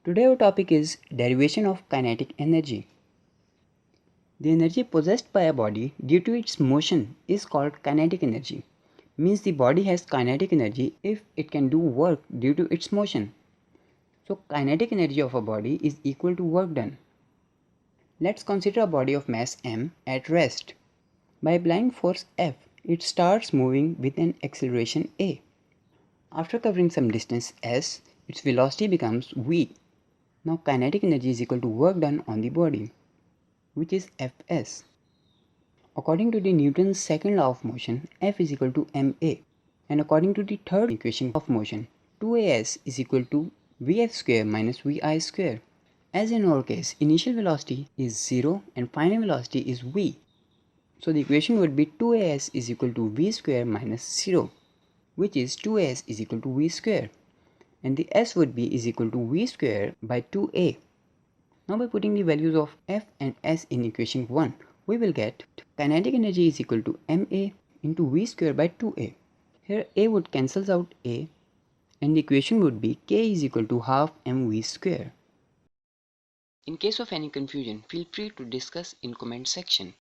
Today our topic is derivation of kinetic energy. The energy possessed by a body due to its motion is called kinetic energy. Means the body has kinetic energy if it can do work due to its motion. So kinetic energy of a body is equal to work done. Let's consider a body of mass m at rest. By applying force F, it starts moving with an acceleration a. After covering some distance s, its velocity becomes v. Now kinetic energy is equal to work done on the body, which is Fs. According to the Newton's second law of motion, F is equal to ma. And according to the third equation of motion, 2as is equal to vf square minus vi square. As in our case, initial velocity is 0 and final velocity is v. So the equation would be 2as is equal to v square minus 0, which is 2as is equal to v square. And the s would be is equal to v square by 2a. Now by putting the values of F and S in equation 1, we will get kinetic energy is equal to ma into v square by 2a. Here a would cancels out a and the equation would be k is equal to half mv square. In case of any confusion, feel free to discuss in comment section.